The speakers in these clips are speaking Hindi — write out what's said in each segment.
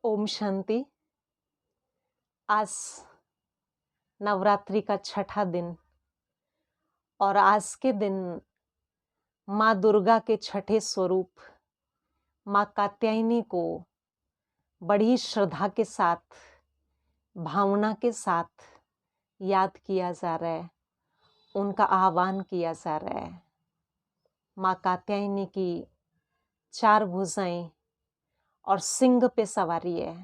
ओम शांति। आज नवरात्रि का छठा दिन और आज के दिन माँ दुर्गा के छठे स्वरूप माँ कात्यायनी को बड़ी श्रद्धा के साथ, भावना के साथ याद किया जा रहा है, उनका आह्वान किया जा रहा है। माँ कात्यायनी की 4 भुजाएं और सिंह पे सवारी है।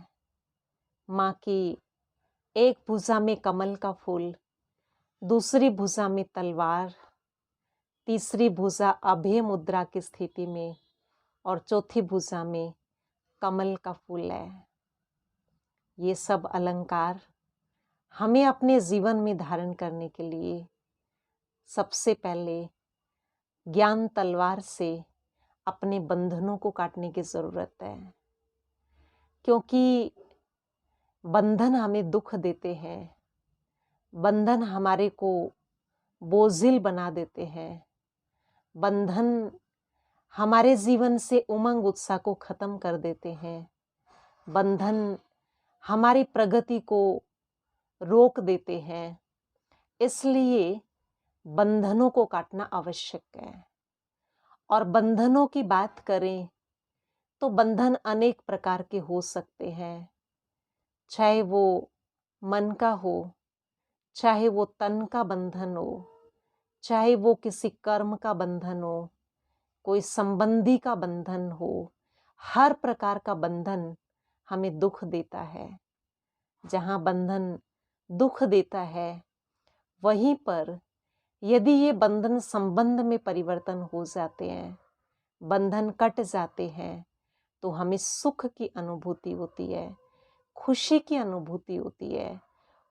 माँ की एक भुजा में कमल का फूल, दूसरी भुजा में तलवार, तीसरी भुजा अभय मुद्रा की स्थिति में और चौथी भुजा में कमल का फूल है। ये सब अलंकार हमें अपने जीवन में धारण करने के लिए सबसे पहले ज्ञान तलवार से अपने बंधनों को काटने की जरूरत है, क्योंकि बंधन हमें दुख देते हैं, बंधन हमारे को बोझिल बना देते हैं, बंधन हमारे जीवन से उमंग उत्साह को खत्म कर देते हैं, बंधन हमारी प्रगति को रोक देते हैं। इसलिए बंधनों को काटना आवश्यक है। और बंधनों की बात करें तो बंधन अनेक प्रकार के हो सकते हैं, चाहे वो मन का हो, चाहे वो तन का बंधन हो, चाहे वो किसी कर्म का बंधन हो, कोई संबंधी का बंधन हो। हर प्रकार का बंधन हमें दुख देता है। जहाँ बंधन दुख देता है, वहीं पर यदि ये बंधन संबंध में परिवर्तन हो जाते हैं, बंधन कट जाते हैं, तो हमें सुख की अनुभूति होती है, खुशी की अनुभूति होती है,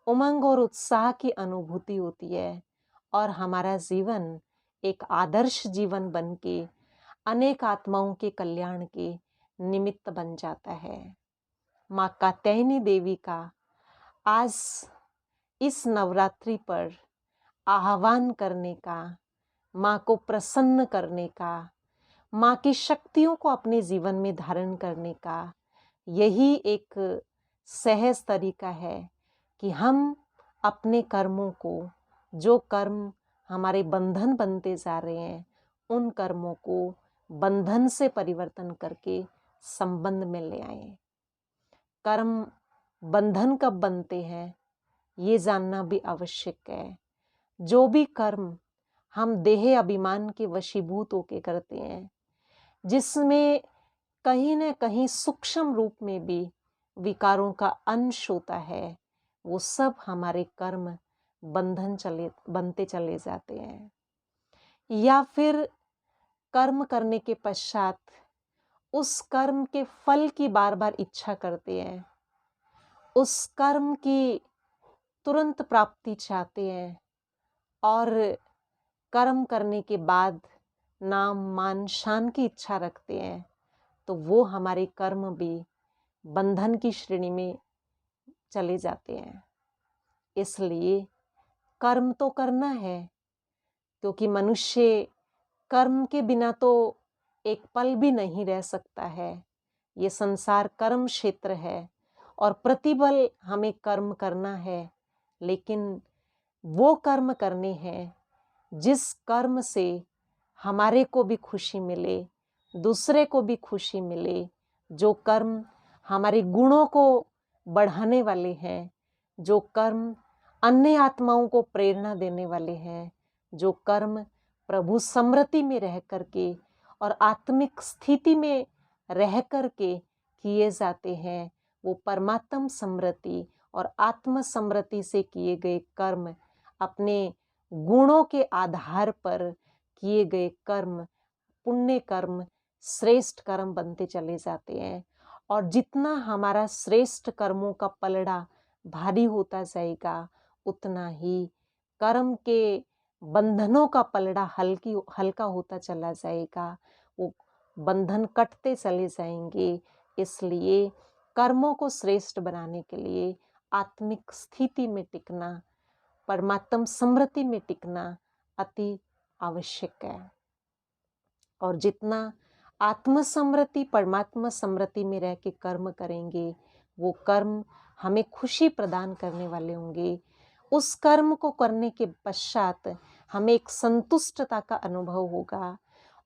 उमंग और उत्साह की अनुभूति होती है और हमारा जीवन एक आदर्श जीवन बन के अनेक आत्माओं के कल्याण के निमित्त बन जाता है। माँ कात्यायनी देवी का आज इस नवरात्रि पर आह्वान करने का, माँ को प्रसन्न करने का, माँ की शक्तियों को अपने जीवन में धारण करने का यही एक सहज तरीका है कि हम अपने कर्मों को, जो कर्म हमारे बंधन बनते जा रहे हैं, उन कर्मों को बंधन से परिवर्तन करके संबंध में ले आए। कर्म बंधन कब बनते हैं, ये जानना भी आवश्यक है। जो भी कर्म हम देह अभिमान के वशीभूत होके करते हैं, जिसमें कहीं न कहीं सूक्ष्म रूप में भी विकारों का अंश होता है, वो सब हमारे कर्म बनते चले जाते हैं। या फिर कर्म करने के पश्चात उस कर्म के फल की बार बार इच्छा करते हैं, उस कर्म की तुरंत प्राप्ति चाहते हैं और कर्म करने के बाद नाम मान शान की इच्छा रखते हैं, तो वो हमारे कर्म भी बंधन की श्रेणी में चले जाते हैं। इसलिए कर्म तो करना है, क्योंकि मनुष्य कर्म के बिना तो एक पल भी नहीं रह सकता है। ये संसार कर्म क्षेत्र है और प्रतिपल हमें कर्म करना है, लेकिन वो कर्म करने हैं जिस कर्म से हमारे को भी खुशी मिले, दूसरे को भी खुशी मिले, जो कर्म हमारे गुणों को बढ़ाने वाले हैं, जो कर्म अन्य आत्माओं को प्रेरणा देने वाले हैं, जो कर्म प्रभु स्मृति में रह करके और आत्मिक स्थिति में रह करके किए जाते हैं, वो परमात्म स्मृति और आत्म स्मृति से किए गए कर्म अपने गुणों के आधार पर किए गए कर्म, पुण्य कर्म, श्रेष्ठ कर्म बनते चले जाते हैं। और जितना हमारा श्रेष्ठ कर्मों का पलड़ा भारी होता जाएगा, उतना ही कर्म के बंधनों का पलड़ा हल्का होता चला जाएगा। वो बंधन कटते चले जाएंगे। इसलिए कर्मों को श्रेष्ठ बनाने के लिए आत्मिक स्थिति में टिकना, परमात्म स्मृति में टिकना अति आवश्यक है। और जितना आत्म समृद्धि परमात्मा समृद्धि में रह के कर्म करेंगे, वो कर्म हमें खुशी प्रदान करने वाले होंगे। उस कर्म को करने के पश्चात हमें एक संतुष्टता का अनुभव होगा।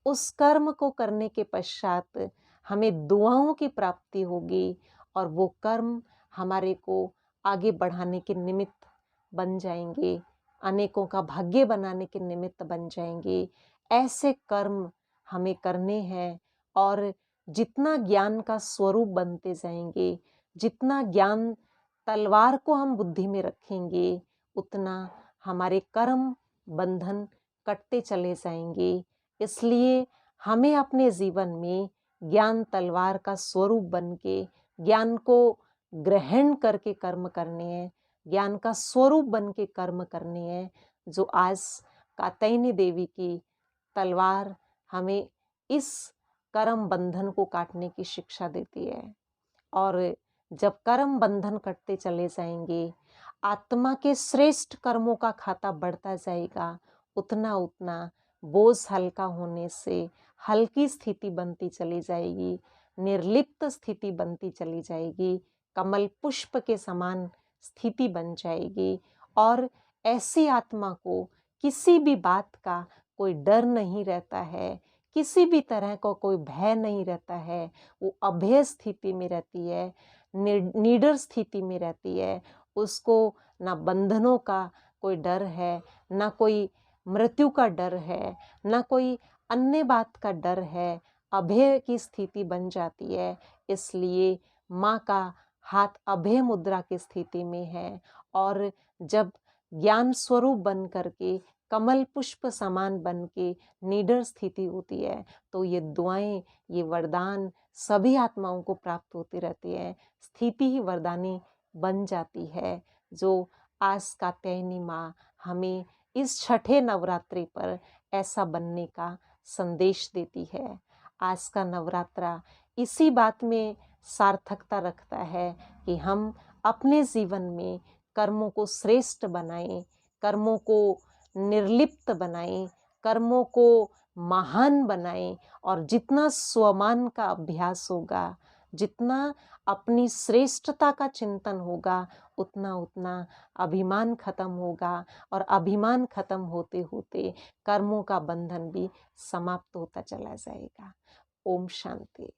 उस कर्म को करने के पश्चात हमें दुआओं की प्राप्ति होगी और वो कर्म हमारे को आगे बढ़ाने के निमित्त बन जाएंगे, अनेकों का भाग्य बनाने के निमित्त बन जाएंगे। ऐसे कर्म हमें करने हैं और जितना ज्ञान का स्वरूप बनते जाएंगे, जितना ज्ञान तलवार को हम बुद्धि में रखेंगे, उतना हमारे कर्म बंधन कटते चले जाएंगे। इसलिए हमें अपने जीवन में ज्ञान तलवार का स्वरूप बन के ज्ञान को ग्रहण करके कर्म करने हैं, ज्ञान का स्वरूप बन के कर्म करने हैं। जो आज कात्यायनी देवी की तलवार हमें इस कर्म बंधन को काटने की शिक्षा देती है। और जब कर्म बंधन कटते चले जाएंगे, आत्मा के श्रेष्ठ कर्मों का खाता बढ़ता जाएगा, उतना उतना बोझ हल्का होने से हल्की स्थिति बनती चली जाएगी, निर्लिप्त स्थिति बनती चली जाएगी, कमल पुष्प के समान स्थिति बन जाएगी। और ऐसी आत्मा को किसी भी बात का कोई डर नहीं रहता है, किसी भी तरह का कोई भय नहीं रहता है। वो अभय स्थिति में रहती है, निडर स्थिति में रहती है। उसको ना बंधनों का कोई डर है, ना कोई मृत्यु का डर है, ना कोई अन्य बात का डर है। अभय की स्थिति बन जाती है। इसलिए माँ का हाथ अभय मुद्रा की स्थिति में है। और जब ज्ञान स्वरूप बन करके कमल पुष्प समान बन के निडर स्थिति होती है, तो ये दुआएं, ये वरदान सभी आत्माओं को प्राप्त होती रहती है। स्थिति ही वरदानी बन जाती है, जो आज कात्यायनी माँ हमें इस छठे नवरात्रि पर ऐसा बनने का संदेश देती है। आज का नवरात्रा इसी बात में सार्थकता रखता है कि हम अपने जीवन में कर्मों को श्रेष्ठ बनाएं, कर्मों को निर्लिप्त बनाएं, कर्मों को महान बनाएं। और जितना स्वमान का अभ्यास होगा, जितना अपनी श्रेष्ठता का चिंतन होगा, उतना उतना अभिमान खत्म होगा। और अभिमान खत्म होते होते कर्मों का बंधन भी समाप्त होता चला जाएगा। ओम शांति।